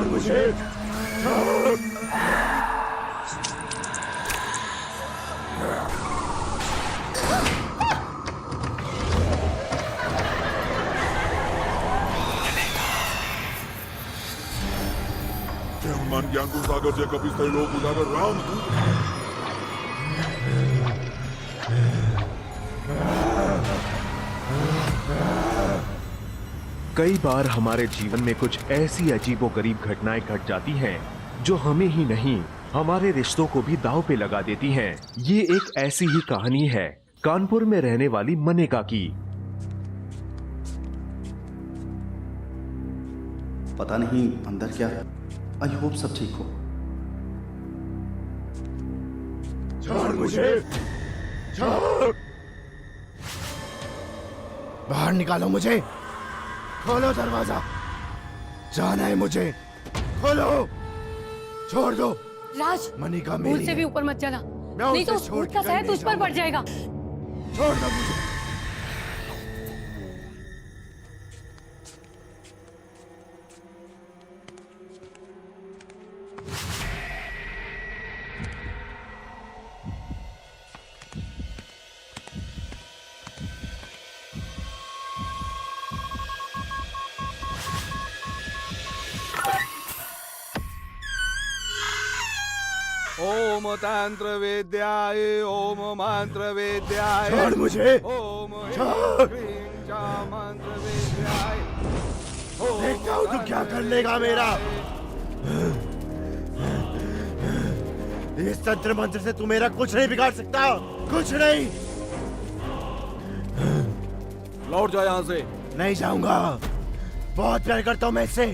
मुझे, छोड़। हनुमान ज्ञान को सागर जय कपिस लोक उजागर राम। कई बार हमारे जीवन में कुछ ऐसी अजीबोगरीब घटनाएं घट जाती हैं जो हमें ही नहीं हमारे रिश्तों को भी दांव पे लगा देती हैं। ये एक ऐसी ही कहानी है कानपुर में रहने वाली मनेका की। पता नहीं अंदर क्या है। आई होप सब ठीक हो। छोड़ मुझे, छोड़। बाहर निकालो मुझे, खोलो दरवाजा, जाना है मुझे, खोलो। छोड़ दो राज, मनिका भूल मेरी से भी है। ऊपर मत जाना, मैं नहीं तो उसे छोड़ भूत का के शहद नहीं उस पर पड़ जाएगा। छोड़ दो मुझे। ओम तंत्र विद्याय ओम मंत्र विद्याय। छोड़ मुझे, ओम छोड़। ह्रीं चा मंत्र विद्याय। देखता हूँ तू क्या कर लेगा मेरा। इस तंत्र मंत्र से तू मेरा कुछ नहीं बिगाड़ सकता, कुछ नहीं। लौट जा यहाँ से। नहीं जाऊंगा, बहुत प्यार करता हूँ मैं इससे,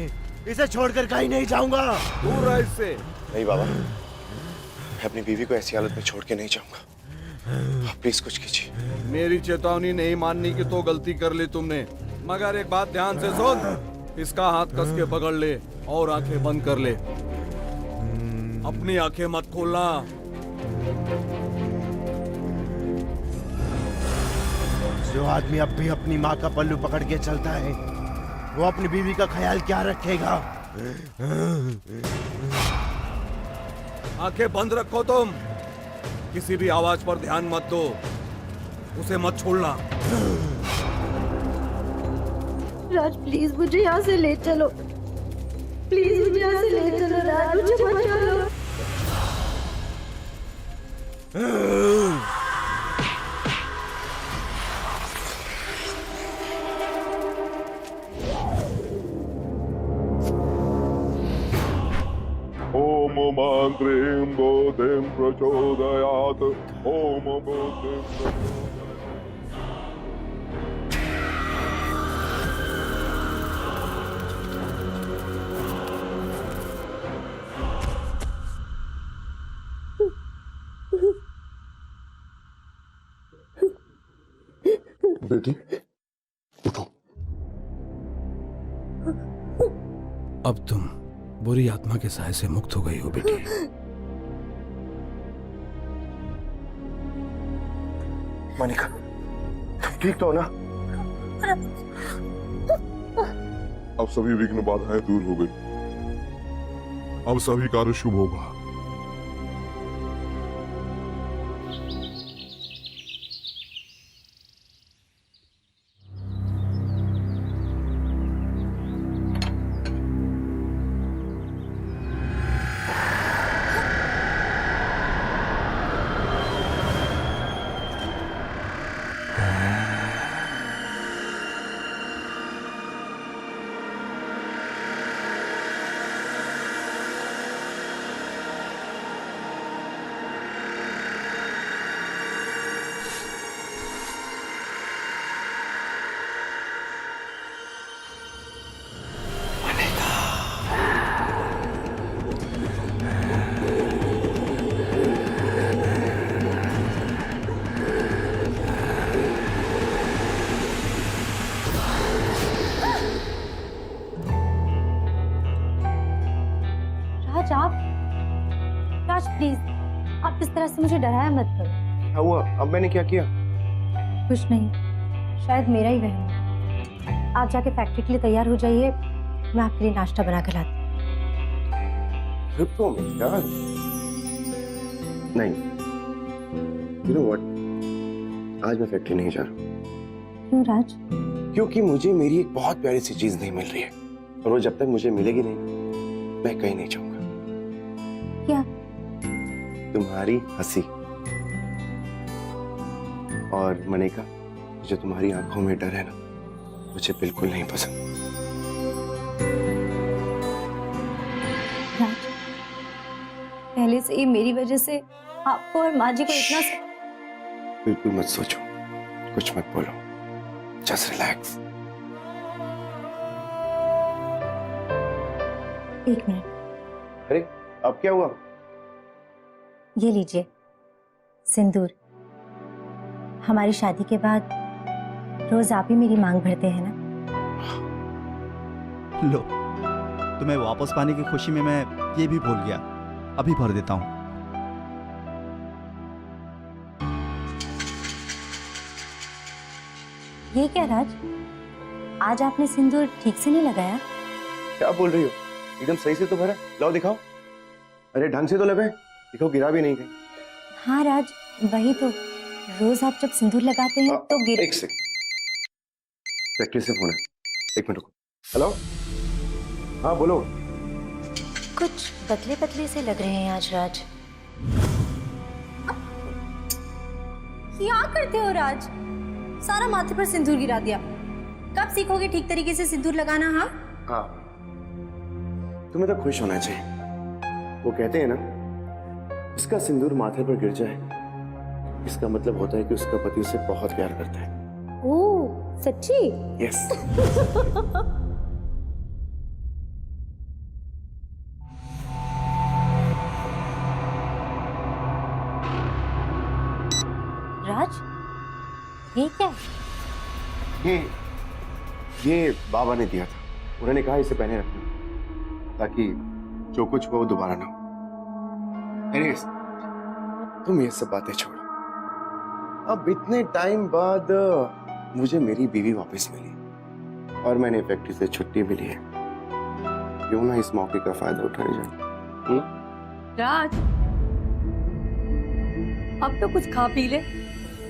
इसे छोड़कर कहीं नहीं जाऊंगा। दूर रह इससे। नहीं बाबा, मैं अपनी बीवी को ऐसी हालत में छोड़ के नहीं जाऊंगा। आप प्लीज कुछ कीजिए। मेरी चेतावनी नहीं माननी की तो गलती कर ली तुमने, मगर एक बात ध्यान से सुन। इसका हाथ कस के पकड़ ले और आंखें बंद कर ले। अपनी आंखें मत खोलना। जो आदमी अब भी अपनी माँ का पल्लू पकड़ के चलता है, वो अपनी बीवी का ख्याल क्या रखेगा। आंखें बंद रखो तुम। किसी भी आवाज पर ध्यान मत दो, उसे मत छोड़ना। राज प्लीज मुझे यहाँ से ले चलो, प्लीज मुझे यहाँ से ले चलो राज, मुझे बचा लो। ओम मंत्रीं बोधिं प्रचोदयात्। ओम बोधिं प्रचोदयात्। बेटी उठो। अब तुम बुरी आत्मा के साए से मुक्त हो गई हो बेटी। मनिका, तुम ठीक तो हो ना? अब सभी विघ्न बाधाएं दूर हो गई, अब सभी कार्य शुभ होगा। राज प्लीज, आप इस तरह से मुझे डराया मत करो। क्या हुआ? अब मैंने क्या किया? कुछ नहीं, शायद मेरा ही वहम है। आप जाके फैक्ट्री के लिए तैयार हो जाइए, मैं आपके लिए नाश्ता बना कर लाती हूँ। ट्रिप्टो में यार नहीं, यू नो व्हाट, आज मैं फैक्ट्री नहीं जा रहा। क्यों राज? क्योंकि मुझे मेरी एक बहुत प्यारी सी चीज नहीं मिल रही है, और वो जब तक मुझे मिलेगी नहीं मैं कहीं नहीं जाऊंगा। क्या? तुम्हारी हंसी और मनिका, जो तुम्हारी आंखों में डर है ना, मुझे बिल्कुल नहीं पसंद। राज, पहले से ही मेरी वजह से आपको और माँ जी को इतना बिल्कुल मत सोचो, कुछ मत बोलो, जस्ट रिलैक्स। एक मिनट, अरे अब क्या हुआ? ये लीजिए सिंदूर। हमारी शादी के बाद रोज आप ही मेरी मांग भरते हैं ना। लो, तुम्हें वापस पाने की खुशी में मैं ये भी भूल गया, अभी भर देता हूँ। ये क्या राज, आज आपने सिंदूर ठीक से नहीं लगाया? क्या बोल रही हो? एकदम सही से तो भरा, लाओ दिखाओ। अरे ढंग से तो लगाए, दिखाओ गिरा भी नहीं कहीं। हाँ राज, वही तो, रोज आप जब सिंदूर लगाते हैं तो गिर। एक सेकंड, फैक्ट्री से फोन है, एक मिनट रुको। हेलो, हाँ बोलो। कुछ बदले बदले से लग रहे हैं आज राज। क्या करते हो राज? सारा माथे पर सिंदूर गिरा दिया। कब सीखोगे ठीक तरीके से सिंदूर लगाना? हाँ हाँ, तुम्हें तो खुश होना चाहिए। वो कहते हैं ना, उसका सिंदूर माथे पर गिर जाए, इसका मतलब होता है कि उसका पति उसे बहुत प्यार करता है। ओह सच्ची? यस। राज, ये क्या? ये बाबा ने दिया था, उन्होंने कहा इसे पहने रखना ताकि जो कुछ हुआ वो दोबारा ना हो। Anyways, तुम ये सब बातें छोड़ो। अब इतने टाइम बाद मुझे मेरी बीवी वापस मिली और मैंने फैक्ट्री से छुट्टी भी ली है। क्यों ना इस मौके का फायदा उठाने जाऊं? राज, अब तो कुछ खा पी ले,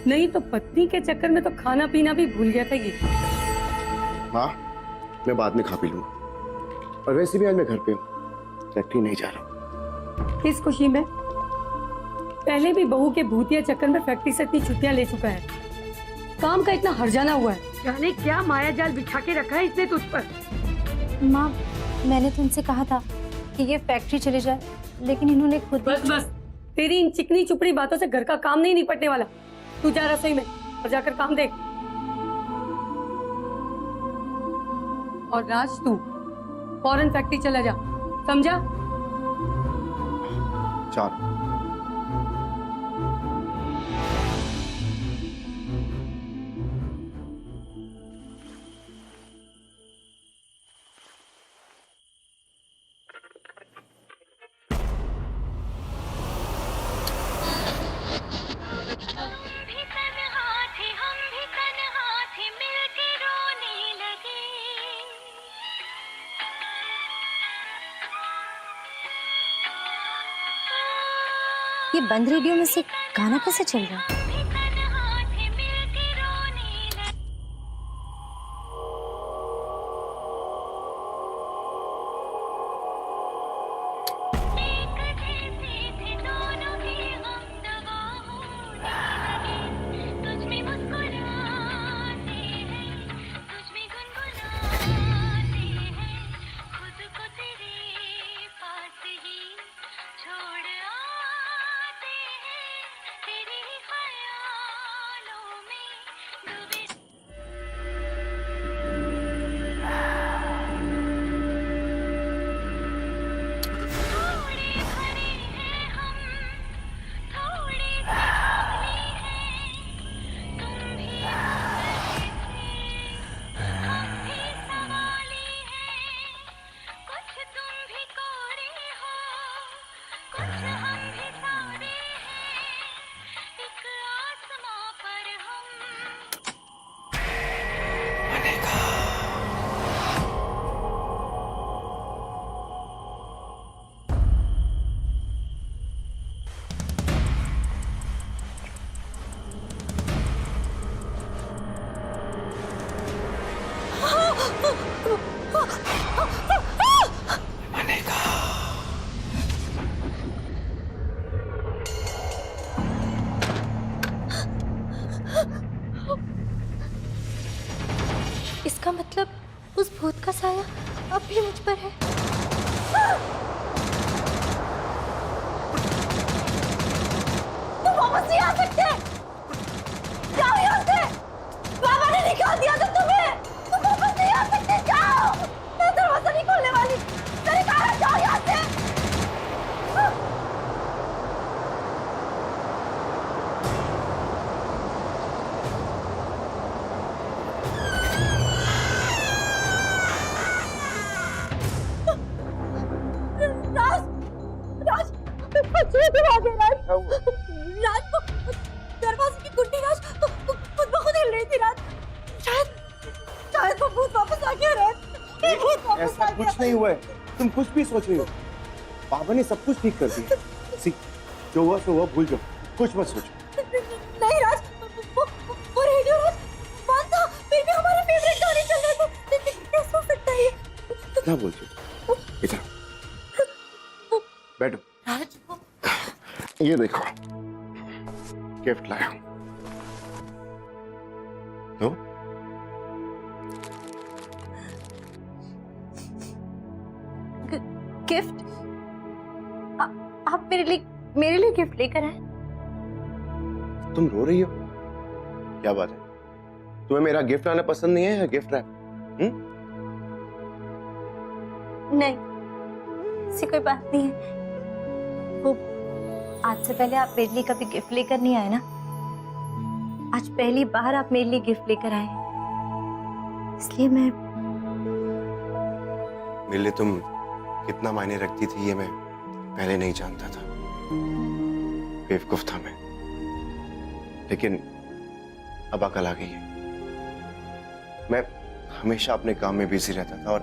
नहीं तो पत्नी के चक्कर में तो खाना पीना भी भूल गया था ये। माँ, मैं बाद में खा पी लूंगा, और वैसे भी आज मैं घर पे हूँ, फैक्ट्री नहीं जा रहा। इस खुशी में पहले भी बहू के भूतिया चक्कर में फैक्ट्री से इतनी छुट्टियां ले चुका है, काम का इतना हर्जाना हुआ है, जाने क्या माया जाल बिछा के रखा है इसने तुझ पर। माँ, मैंने तुमसे कहा था कि ये फैक्ट्री चले जाए, लेकिन इन्होंने खुद बस बस, तेरी इन चिकनी चुपड़ी बातों से घर का काम नहीं निपटने वाला। तू जा रसोई में और जाकर काम देख। और राज, तू फौरन फैक्ट्री चला जा, समझा? चल। ये बंद रेडियो में से गाना कैसे चल रहा है? छोड़ आते हैं तेरी ख्वाहिश ये क्यों आ गया राज? राज वो दरवाजे की कुंडी राज तो खुद ब खुद हिल रही थी राज। शायद वो भूत वापस आ गया राज। ये भूत वापस ऐसा आ गया। कुछ नहीं हुआ है, तुम कुछ भी सोच रही हो। बाबा ने सब कुछ ठीक कर दिया। सी, जो हुआ सो हुआ, भूल जाओ, कुछ मत सोचो। नहीं राज, वो रेडियो राज बंद था, फिर भी हमारे फेवरेट गाने चल रहे थे। कैसे हो सकता है ये? क्या बोल रहे हो? इधर बैठो। राज ये देखो, गिफ्ट लाया हूं। लो। गिफ्ट? आप मेरे लिए गिफ्ट लेकर आए? तुम रो रही हो? क्या बात है? तुम्हें मेरा गिफ्ट आना पसंद नहीं है या गिफ्ट रैप? नहीं, ऐसी कोई बात नहीं है। वो आज से पहले आप मेरे लिए कभी गिफ्ट लेकर नहीं आए ना। आज पहली बार आप मेरे लिए गिफ्ट लेकर आए, इसलिए मैं मेरे लिए तुम कितना मायने रखती थी ये मैं पहले नहीं जानता था। बेवकूफ था मैं, लेकिन अब अकल आ गई है। मैं हमेशा अपने काम में बिजी रहता था और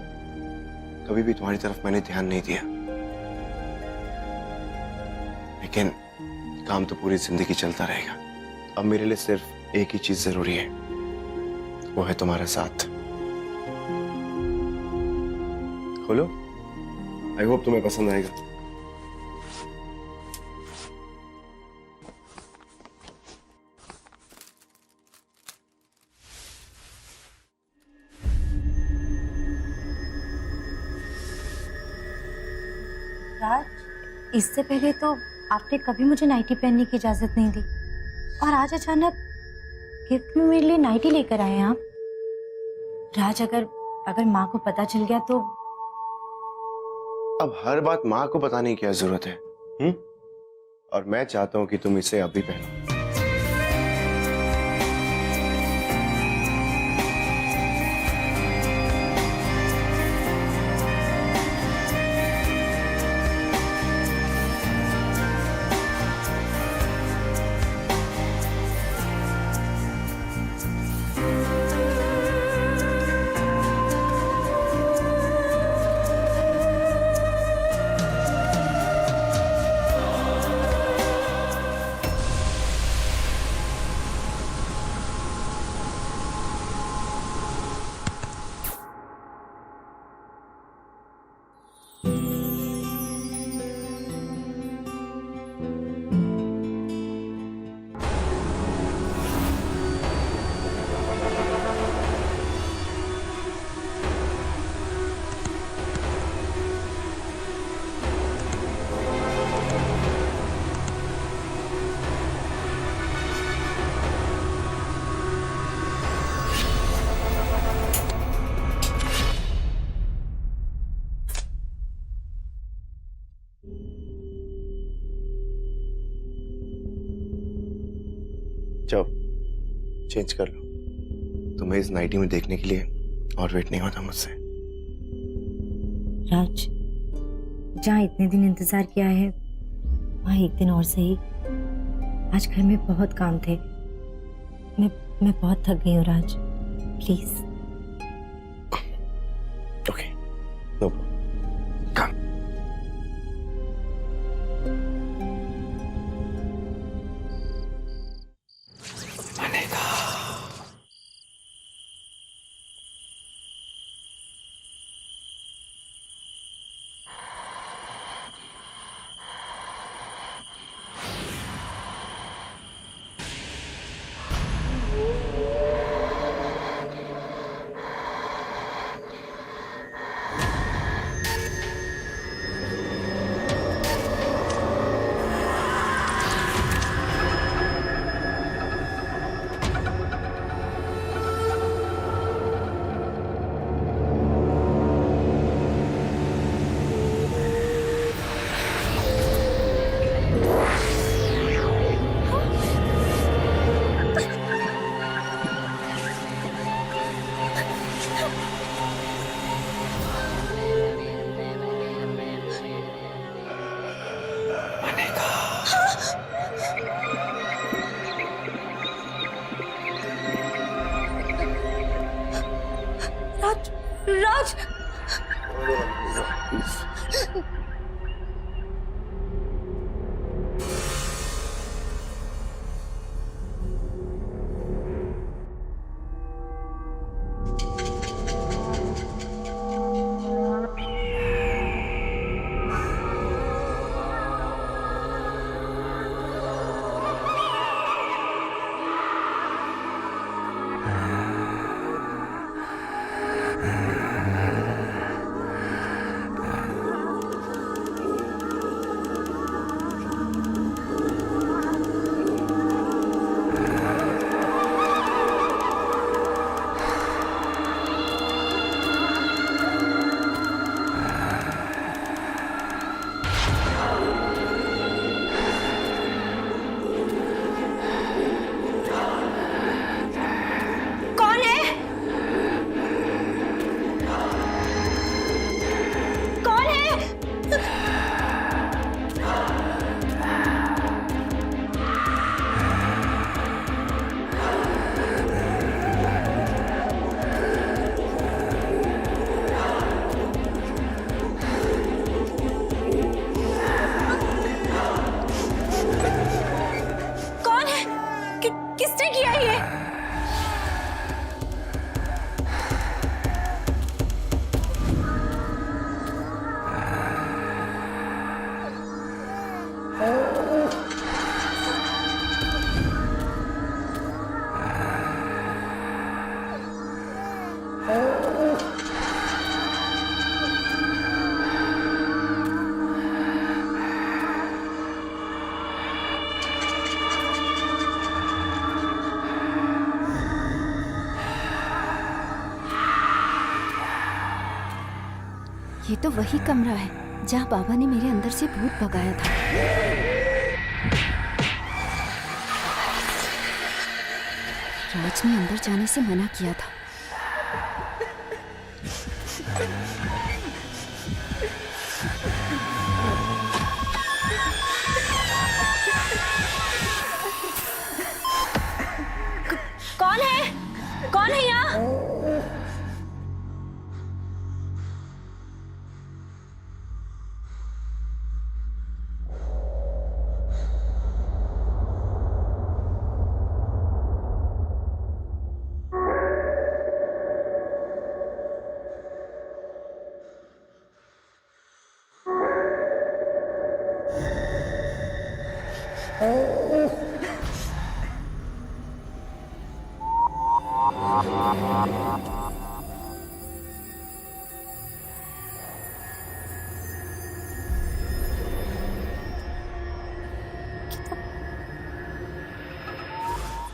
कभी भी तुम्हारी तरफ मैंने ध्यान नहीं दिया। लेकिन काम तो पूरी जिंदगी चलता रहेगा। अब मेरे लिए सिर्फ एक ही चीज जरूरी है, वो है तुम्हारा साथ। खोलो, आई होप तुम्हें पसंद आएगा। राज, इससे पहले तो आपने कभी मुझे नाइटी पहनने की इजाजत नहीं दी, और आज अचानक गिफ्ट में मेरे लिए नाइटी लेकर आए हैं आप। राज, अगर माँ को पता चल गया तो? अब हर बात माँ को बताने की क्या जरूरत है? और मैं चाहता हूं कि तुम इसे अभी पहनो। जाओ, चेंज कर लो। तुम्हें इस नाइटी में देखने के लिए और वेट नहीं होता मुझसे। राज, जहाँ इतने दिन इंतजार किया है वहाँ एक दिन और सही। आज घर में बहुत काम थे, मैं बहुत थक गई हूँ राज, प्लीज। ओके, नो प्रॉब्लम, कम। राज किसने किया ये? ये तो वही कमरा है जहाँ बाबा ने मेरे अंदर से भूत भगाया था। राज ने अंदर जाने से मना किया था। कौन है? कौन है यहाँ?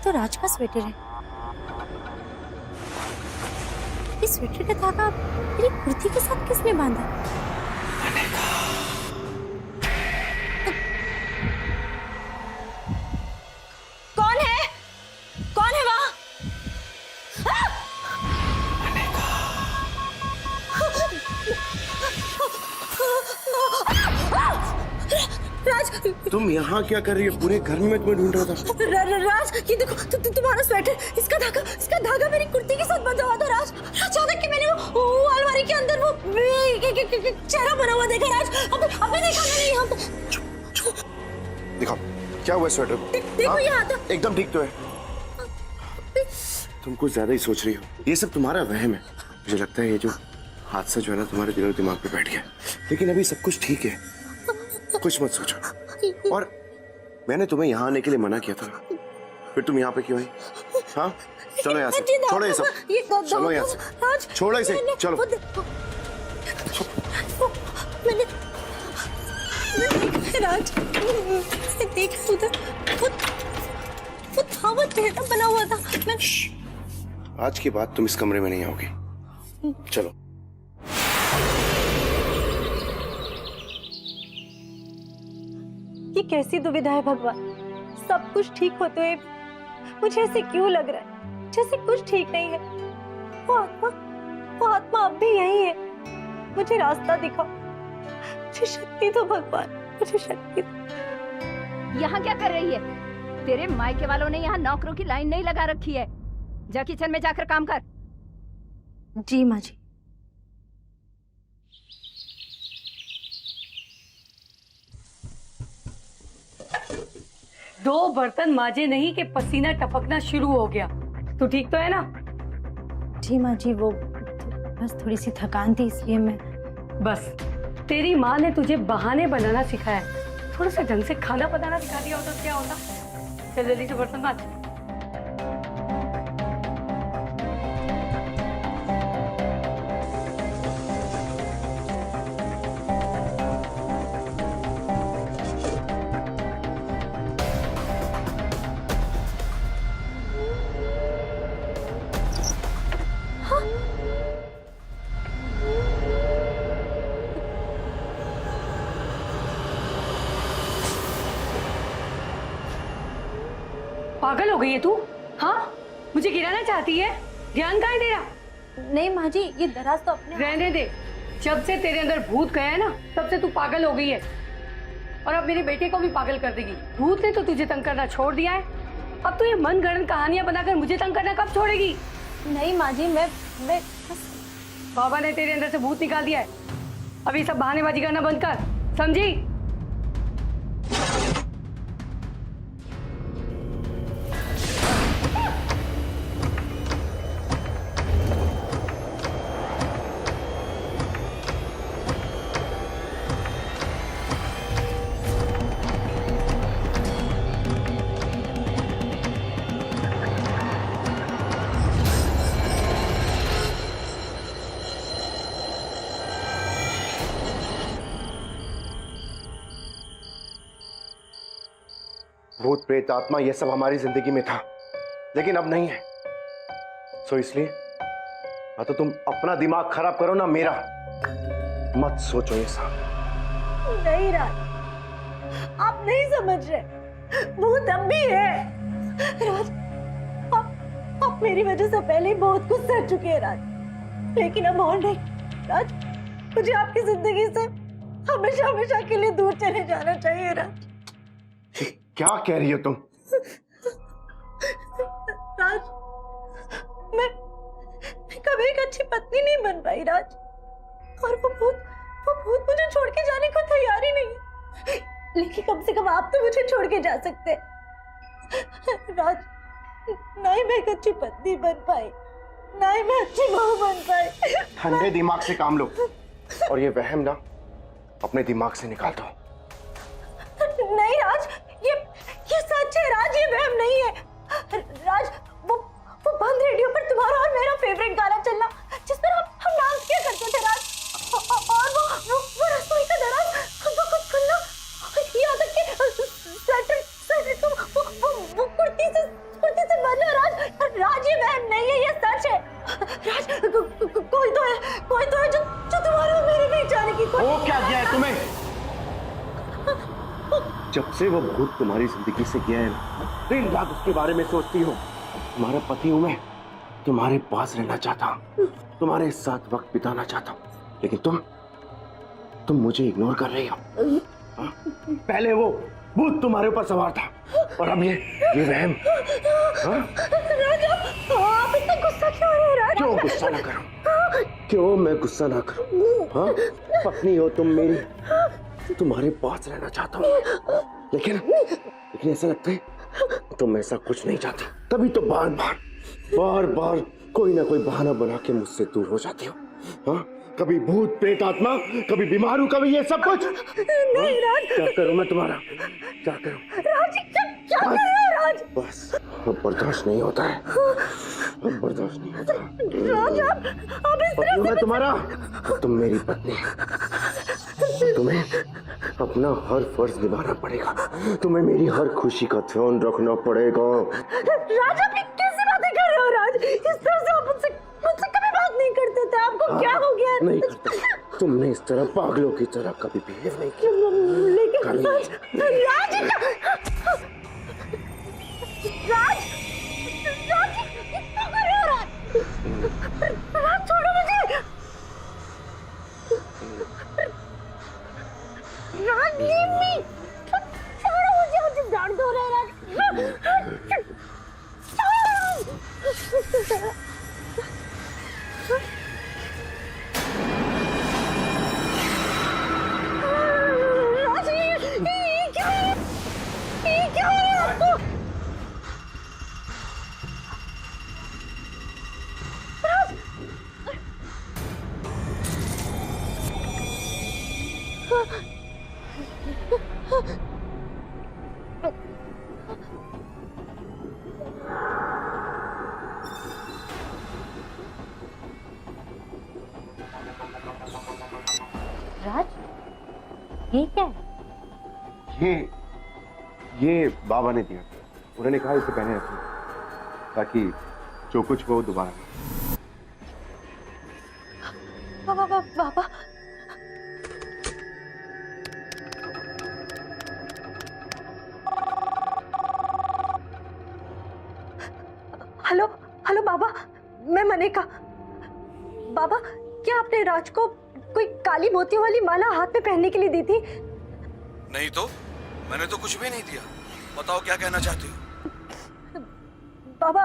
तो राज का स्वेटर है। इस स्वेटर का धागा मेरी कुर्ती के साथ किसने बांधा? कौन है? कौन है वहां? राज, तुम यहाँ क्या कर रही हो? पूरे घर में मैं तुम्हें ढूंढ रहा था। राज, ये देखो तुम्हारा स्वेटर, इसका धागा मेरी कुर्ती के साथ बंधा हुआ था। राज, अचानक कि मैंने वो अलमारी के अंदर वो चेहरा बना हुआ देखा। राज, अभी देखा मैंने यहाँ पे। दिखाओ क्या हुआ स्वेटर? देखो यहाँ था। एकदम ठीक तो है। तुम कुछ ज्यादा ही सोच रही हो। ये सब तुम्हारा वहम है। मुझे लगता है ये जो हादसा जो है ना तुम्हारे दिल और दिमाग पे बैठ गया। लेकिन अभी सब कुछ ठीक है, कुछ मत सोचो। और मैंने तुम्हें यहाँ आने के लिए मना किया था, फिर तुम यहाँ पे क्यों आई? हाँ, चलो यहाँ से, छोड़ो ये सब, चलो यहाँ से, छोड़ो इसे, चलो। राज, देख उधर वो था, वो चेहरा बना हुआ था। आज के बाद तुम इस कमरे में नहीं आओगे। चलो। ये कैसी दुविधा है भगवान? सब कुछ ठीक होते हुए मुझे ऐसे क्यों लग रहा है जैसे कुछ ठीक नहीं है? वो आत्मा अब भी यही है। मुझे रास्ता दिखाओ, मुझे शक्ति दो भगवान, मुझे शक्ति दो। यहाँ क्या कर रही है? तेरे मायके वालों ने यहाँ नौकरों की लाइन नहीं लगा रखी है। जा किचन में जाकर काम कर। जी माँ जी। 2 बर्तन माजे नहीं कि पसीना टपकना शुरू हो गया। तू ठीक तो है ना? जी माँ जी, वो बस थोड़ी सी थकान थी इसलिए मैं। बस तेरी माँ ने तुझे बहाने बनाना सिखाया है। थोड़ा सा ढंग से खाना बनाना सिखा दिया होता तो क्या होता। चल जल्दी से बर्तन माज। पागल हो गई है तू? हाँ, मुझे गिराना चाहती है? ध्यान कहाँ है तेरा? नहीं माँ जी, ये दराज तो अपने रहने दे। जब से तेरे अंदर भूत गया है ना, तब से तू पागल हो गई है और अब मेरे बेटे को भी पागल कर देगी। भूत ने तो तुझे तंग करना छोड़ दिया है, अब तू ये मनगढ़ंत कहानियां बनाकर मुझे तंग करना कब छोड़ेगी? नहीं माँ जी, मैं बाबा ने तेरे अंदर से भूत निकाल दिया है। अभी सब बहानेबाजी करना बंद कर, समझी? भूत प्रेत आत्मा ये सब हमारी जिंदगी में था, लेकिन अब नहीं है। सो इसलिए या तो तुम अपना दिमाग खराब करो ना मेरा। मत सोचो ये सब। नहीं राज, आप नहीं समझ रहे, भूत अब भी है। राज, आप मेरी वजह से पहले ही बहुत कुछ सह चुके हैं राज, लेकिन अब और नहीं। राज, मुझे आपकी जिंदगी से हमेशा हमेशा के लिए दूर चले जाना चाहिए राज। क्या कह रही हो तुम? राज, मैं कभी एक अच्छी पत्नी नहीं बन पाई राज, और वो भूत मुझे छोड़ के जाने को तैयार ही नहीं। लेकिन कम से कम आप तो मुझे छोड़ के जा सकते राज। ना ही मैं एक अच्छी पत्नी बन पाई, ना ही मैं अच्छी बहू बन पाई। ठंडे दिमाग से काम लो और ये वहम ना अपने दिमाग से निकाल दो। नहीं राज, ये सच है राज, ये वहम नहीं है। राज, वो बंद रेडियो पर तुम्हारा और मेरा फेवरेट गाना चलना, जिस पर हम डांस किया करते थे राज, और वो रसोई का दराज, वो कुछ खुलना, यहाँ तक कि स्वेटर वो कुर्ती से बना राज, ये वहम नहीं है, ये सच है राज। कोई तो है जो तुम्हारे और मेरे बीच जाने की कोशिश। वो क्या किया है तुम्हें? जब से वो भूत तुम्हारी जिंदगी से गया है ना, दिन रात उसके बारे में सोचती हो। तुम्हारा पति हूं मैं, तुम्हारे पास रहना चाहता हूं, तुम्हारे साथ वक्त बिताना चाहता हूं, लेकिन तुम मुझे इग्नोर कर रही हो। पहले वो भूत तुम्हारे ऊपर सवार था और अब ये वहम। आप इतना गुस्सा क्यों हो रहे हैं? क्यों गुस्सा ना करूं? क्यों मैं गुस्सा ना करूं? हाँ, पत्नी हो तुम मेरी, तुम्हारे पास रहना चाहता हूँ, लेकिन ऐसा लगता है तुम ऐसा कुछ नहीं चाहती, तभी तो बार बार कोई ना कोई बहाना बना के मुझसे दूर हो जाती हो। हाँ, कभी भूत प्रेत आत्मा, कभी बीमार हूँ, कभी ये सब कुछ। नहीं राज, क्या करूँ मैं तुम्हारा? क्या करूँ? राज, क्या कर रहे हो राज? बस अब बर्दाश्त नहीं होता है, अब बर्दाश्त नहीं होता। राज, आप इस तरह मैं तुम्हारा, तुम मेरी पत्नी है, तुम्हें अपना हर फर्ज निभाना पड़ेगा, तुम्हें मेरी हर खुशी का ध्यान रखना पड़ेगा। राज, आप कैसी बातें कर रहे हो राज? इस तरह से आप मुझसे कभी बात नहीं करते थे, आपको क्या हो गया? नहीं करता, तुमने इस तरह पागलों की तरह कभी बिहेव नहीं किया। लेकिन राज, क्या कर रहे हो राज? राज, छोड़ो मुझे। राज, leave me। छोड़ो मुझे दर्द हो रहा है राज। छोड़ो। राज, राज, ये क्या है? ये बाबा ने दिया था। उन्होंने कहा इसे पहने रखना ताकि जो कुछ हुआ वो दोबारा ना। बाबा हेलो हेलो बाबा, मैं मनेका। बाबा, क्या आपने राज को कोई काली मोतियों वाली माला हाथ में पहनने के लिए दी थी? नहीं तो मैंने तो कुछ भी नहीं दिया। बताओ क्या कहना चाहती हो? बाबा,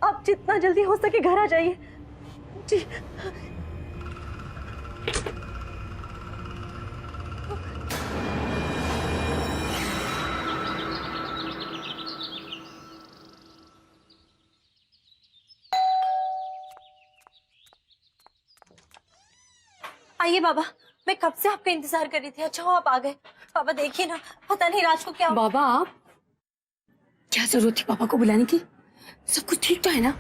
आप जितना जल्दी हो सके घर आ जाइए। जी। आइए बाबा, मैं कब से आपका इंतजार कर रही थी। अच्छा हो आप आ गए। बाबा देखिए ना, पता नहीं राज को क्या हुआ। बाबा, आप क्या जरूरत थी पापा को बुलाने की? सब कुछ ठीक तो है ना?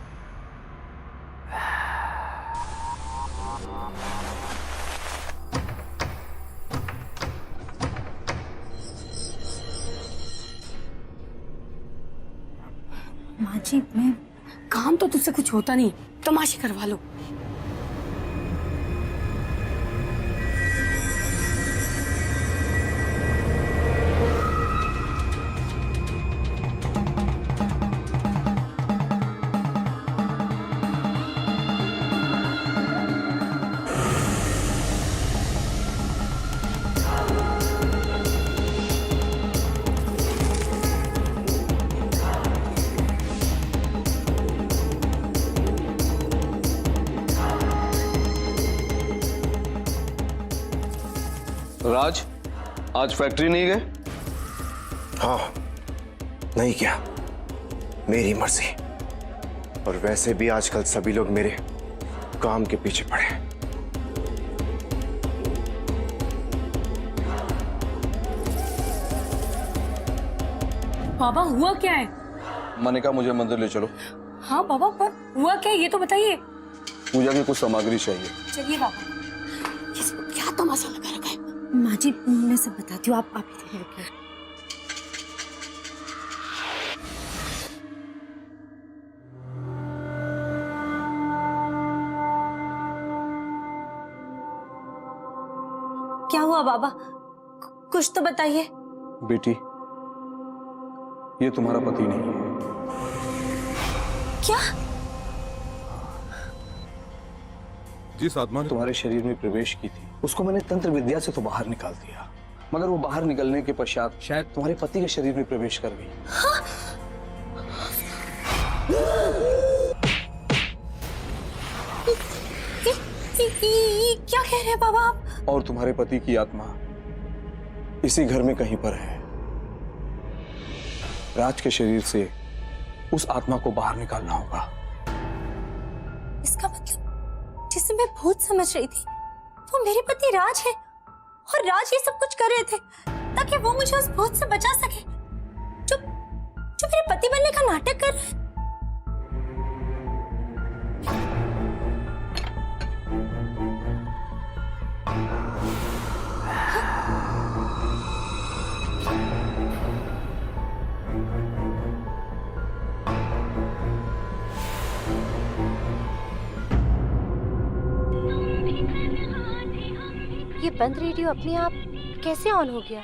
माँ जी, मैं काम तो तुझसे कुछ होता नहीं, तमाशे करवा लो। राज, आज फैक्ट्री नहीं गए? हाँ, नहीं किया, मेरी मर्जी। और वैसे भी आजकल सभी लोग मेरे काम के पीछे पड़े हैं। बाबा, हुआ क्या है? मनिका, मुझे मंदिर ले चलो। हाँ बाबा, पर हुआ क्या है ये तो बताइए। पूजा की कुछ सामग्री चाहिए। चलिए बाबा। इसको क्या तमाशा लगा रखा है? माँ जी, मैं सब बताती हूँ, आप इधर रुकिए। क्या हुआ बाबा? कुछ तो बताइए। बेटी, ये तुम्हारा पति नहीं है। क्या? जिस आत्मा ने तुम्हारे शरीर में प्रवेश की थी, उसको मैंने तंत्र विद्या से तो बाहर निकाल दिया, मगर वो बाहर निकलने के पश्चात शायद तुम्हारे पति के शरीर में प्रवेश कर गई। ये क्या कह रहे हैं बाबा आप? और तुम्हारे पति की आत्मा इसी घर में कहीं पर है। राज के शरीर से उस आत्मा को बाहर निकालना होगा। इसका मतलब जिसे मैं भूत समझ रही थी, वो मेरे पति राज है, और राज ये सब कुछ कर रहे थे ताकि वो मुझे उस भूत से बचा सके जो मेरे पति बनने का नाटक कर रहे हैं। ये बंद रेडियो अपने आप कैसे ऑन हो गया?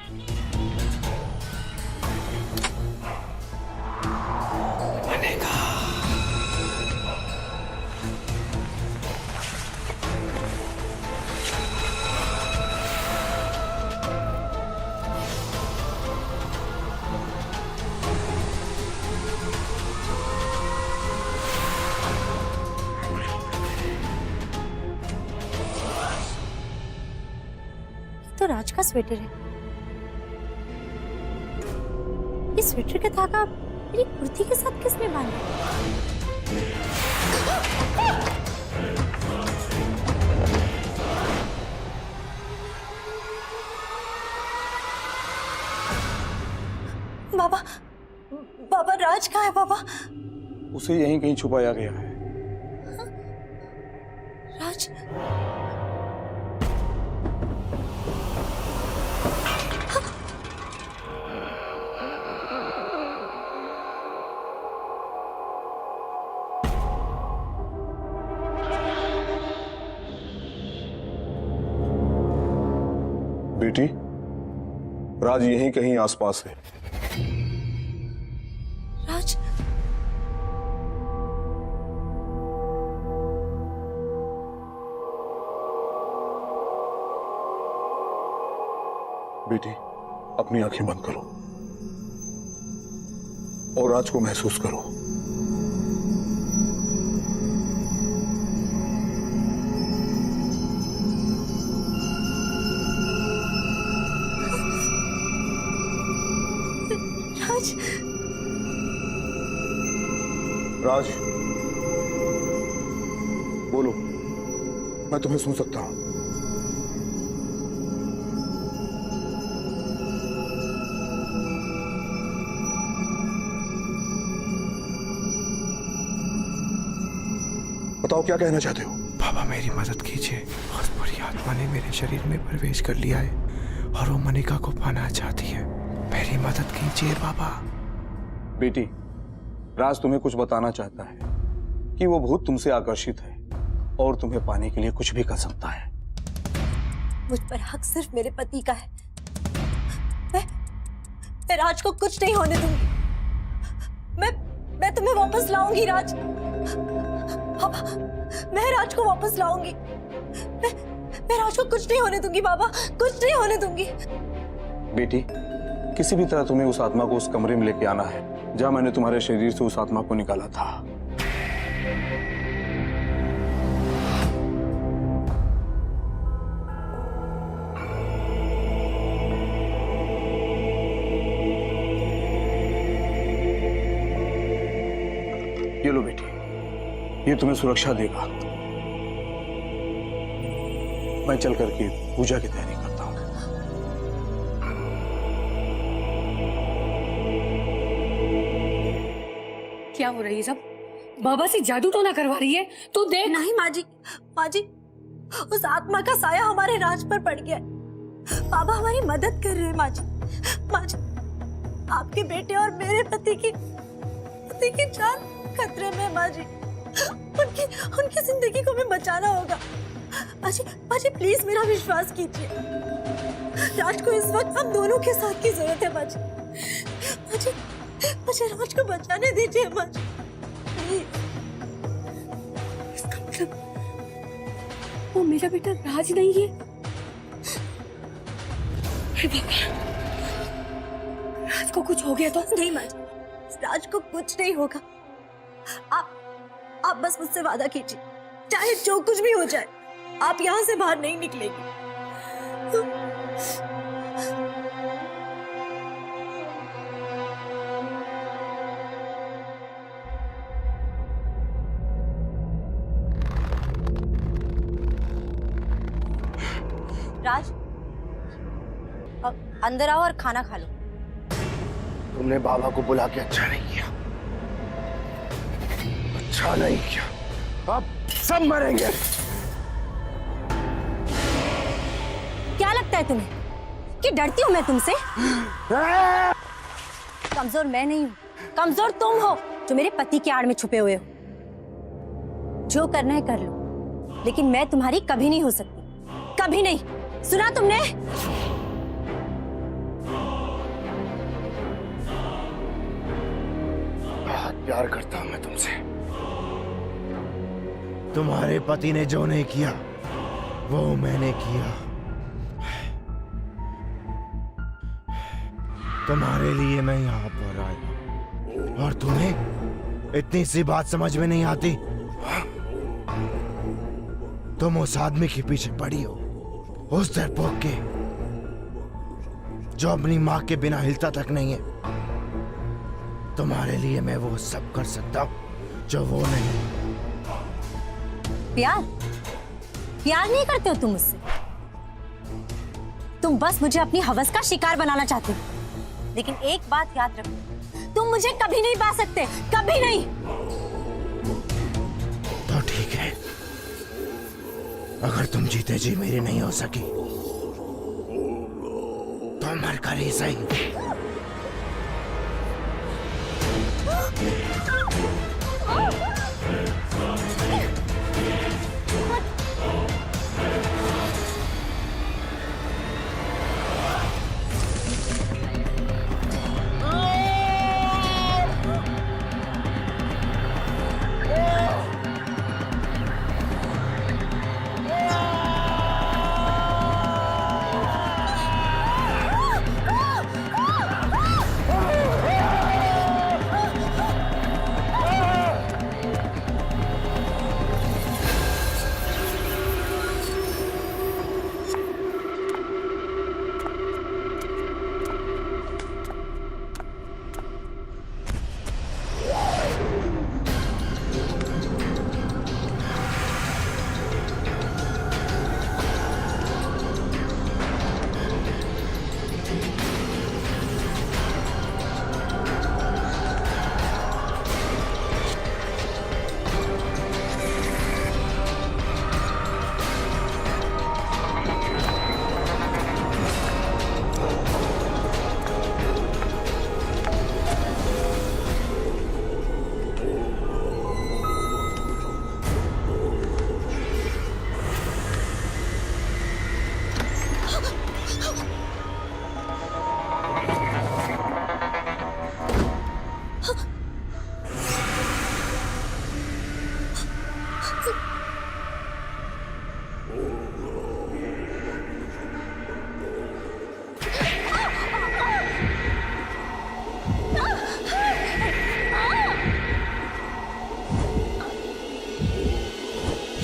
तो राज का स्वेटर है। इस स्वेटर का धागा मेरी कुर्ती के साथ किसने बांधा? बाबा, बाबा राज कहाँ है बाबा? उसे यहीं कहीं छुपाया गया है। राज, बेटी, राज यहीं कहीं आसपास है। राज, बेटी, अपनी आंखें बंद करो और राज को महसूस करो। राज, राज, बोलो, मैं तुम्हें सुन सकता हूं। बताओ, क्या कहना चाहते हो? बाबा मेरी मदद कीजिए। बहुत बुरी आत्मा ने मेरे शरीर में प्रवेश कर लिया है और वो मनिका को पाना चाहती है। मेरी मदद कीजिए बाबा। बेटी, राज तुम्हें कुछ बताना चाहता है कि वो भूत तुमसे आकर्षित है और तुम्हें पाने के लिए कुछ भी कर सकता है। मुझ पर हक सिर्फ मेरे पति का है। मैं राज को कुछ नहीं होने दूंगी। मैं तुम्हें वापस लाऊंगी राज। बाबा, मैं राज को वापस लाऊंगी। मैं राज को कुछ नहीं होने दूंगी बाबा, कुछ नहीं होने दूंगी। बेटी, किसी भी तरह तुम्हें उस आत्मा को उस कमरे में लेके आना है जहां मैंने तुम्हारे शरीर से उस आत्मा को निकाला था। ये लो बेटी, ये तुम्हें सुरक्षा देगा। मैं चल करके पूजा की तैयारी करता हूं। क्या हो रही है सब? बाबा से जादू तो ना करवा रही है? तू देख। नहीं माँ जी, माँ जी, उस आत्मा का साया हमारे राज पर पड़ गया है। बाबा हमारी मदद कर रहे हैं माँ जी। माँ जी, आपके बेटे और मेरे पति की जान खतरे में। माँ जी, उनकी जिंदगी को हमें बचाना होगा। माँ जी प्लीज मेरा विश्वास कीजिए। राज को इस वक्त हम दोनों के साथ की जरूरत है। माँ जी, मुझे राज को बचाने दीजिए माँ जी, प्लीज। इसका मतलब वो मेरा बेटा राज नहीं है? हे भगवान, राज को कुछ हो गया तो? नहीं माँ जी, राज को कुछ नहीं होगा। आप बस मुझसे वादा कीजिए, चाहे जो कुछ भी हो जाए, आप यहाँ से बाहर नहीं निकलेंगे। राज, अब अंदर आओ और खाना खा लो। तुमने बाबा को बुला के अच्छा नहीं किया, अच्छा नहीं किया। अब सब मरेंगे। क्या लगता है तुम्हें कि डरती हूं मैं तुमसे? कमजोर मैं नहीं हूं, कमजोर तुम हो जो मेरे पति के आड़ में छुपे हुए हो। जो करना है कर लो, लेकिन मैं तुम्हारी कभी नहीं हो सकती, कभी नहीं। सुना तुमने? बहुत प्यार करता हूं मैं तुमसे। तुम्हारे पति ने जो नहीं किया वो मैंने किया। तुम्हारे लिए मैं यहाँ पर आया और तुम्हें इतनी सी बात समझ में नहीं आती? तुम उस आदमी के पीछे पड़ी हो, उस डरपोक के जो अपनी माँ के बिना हिलता तक नहीं है। तुम्हारे लिए मैं वो सब कर सकता हूँ जो वो नहीं। प्यार नहीं करते हो तुम मुझसे। तुम बस मुझे अपनी हवस का शिकार बनाना चाहते हो। लेकिन एक बात याद रखो, तुम मुझे कभी नहीं पा सकते, कभी नहीं। तो ठीक है, अगर तुम जीते जी मेरी नहीं हो सकी तो मर कर ही सही।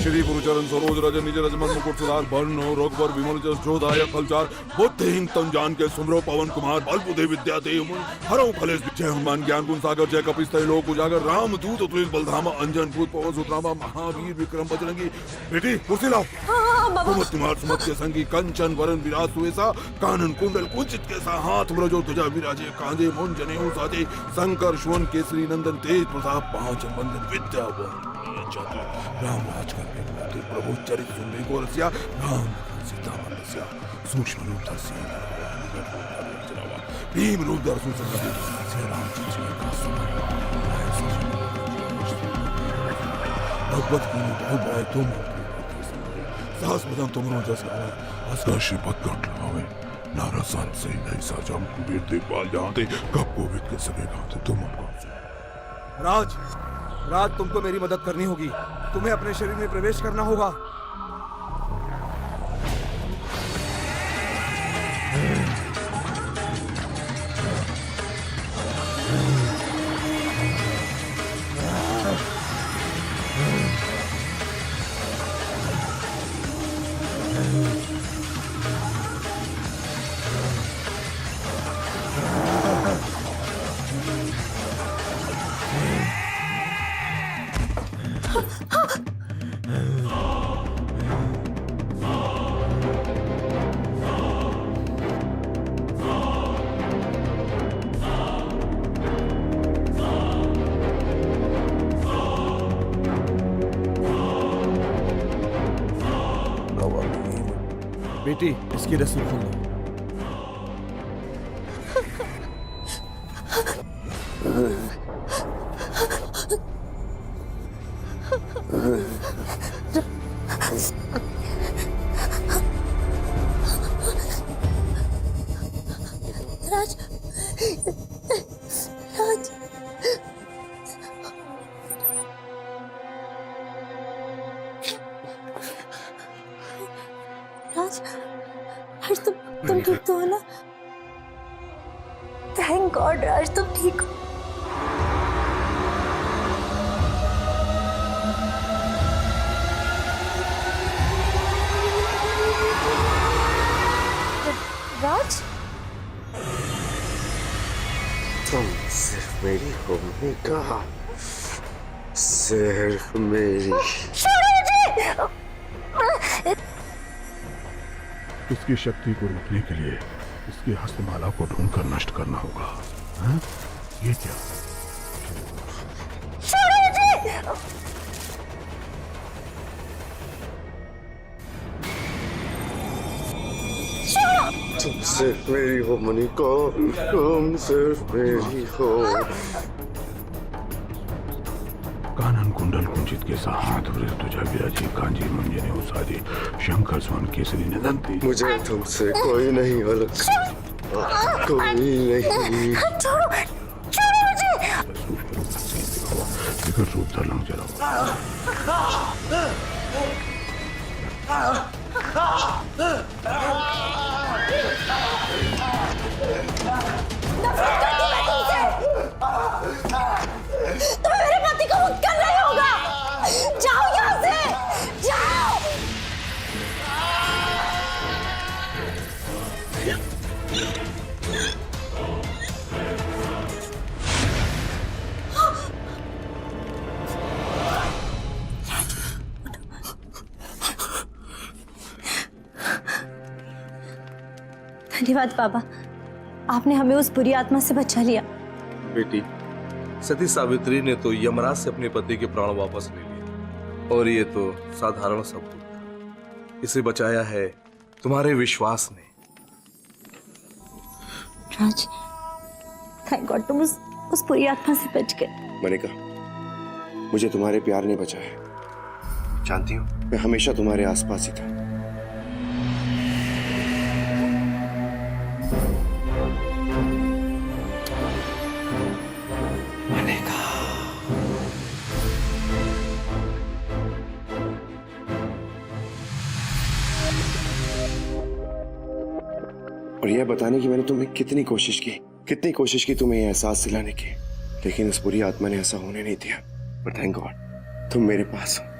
श्री गुरुचरण सरोज रज निज रजमन मुकुट सुधार बर्ण रघुवर विमल जस जोदाय कलचार बुद्धिहीन तन जान के सुमरो पवन कुमार बल बुद्धि विद्या देव हरो कलेश जय हनुमान ज्ञान गुण सागर जय कपीस तय लोक उजागर राम दूत तुलित बलधामा अंजन भूत पवन सुतरामा महावीर विक्रम बजरंगी। बेटी कुर्सी लाओ। कुमत कुमार सुमत के संगी कंचन वरण विराज सुवेसा कानन कुंडल कुंचित केसा हाथ ब्रजो ध्वजा विराजे कांधे मुंज जनेऊ साजे शंकर सुवन केसरी नंदन तेज प्रताप पांच बंदन विद्या राम राज करके प्रभु चरित सुनने को रसिया राम सीता रसिया सूक्ष्म रूप धरसिया भीम रूप दर्शन श्री राम भगवत की बहुत बड़े तुम साहस बदन तुम जस असगर श्रीपद गट लगावे नारासन से नहीं साजा वीर देखभाल जहाँ थे कब कोविद के सगे गाते तुम राज राज तुमको मेरी मदद करनी होगी, तुम्हें अपने शरीर में प्रवेश करना होगा। बेटी इसकी रस्सी खोल दो। राज राज राज राज तुम ठीक तो हो ना? थैंक गॉड राज तुम ठीक हो। राज तुम सिर्फ मेरी हो मेघा, सिर्फ मेरी। उसकी शक्ति को रोकने के लिए इसकी हस्तमाला को ढूंढकर नष्ट करना होगा। हाँ? ये क्या? तुम सिर्फ मेरी हो मनिका, तुम सिर्फ मेरी हो। कानन कुंडल कुंचित के साथ तुझा विराजी कांजी मंजने उसादी शंकर स्वर्ण केसरी नदंती। मुझे तुमसे कोई नहीं अलग, कोई नहीं। छोड़ो मुझे। लेकर रूप धरना चला। तुम्हें मेरे पति को मुक्त करना ही होगा। जाओ यहाँ से, जाओ। धन्यवाद बाबा, आपने हमें उस बुरी आत्मा से बचा लिया। बेटी, सती सावित्री ने तो यमराज से अपने पति के प्राण वापस ले लिए और ये तो साधारण सबूत था। इसे बचाया है तुम्हारे विश्वास ने। राज, थैंक गॉड तुम उस बुरी आत्मा से बच गए। मनिका, मुझे तुम्हारे प्यार ने बचाया। जानती हो, मैं हमेशा तुम्हारे आसपास ही था। और यह बताने की मैंने तुम्हें कितनी कोशिश की तुम्हें यह एहसास दिलाने की, लेकिन उस बुरी आत्मा ने ऐसा होने नहीं दिया। पर थैंक गॉड तुम मेरे पास हो।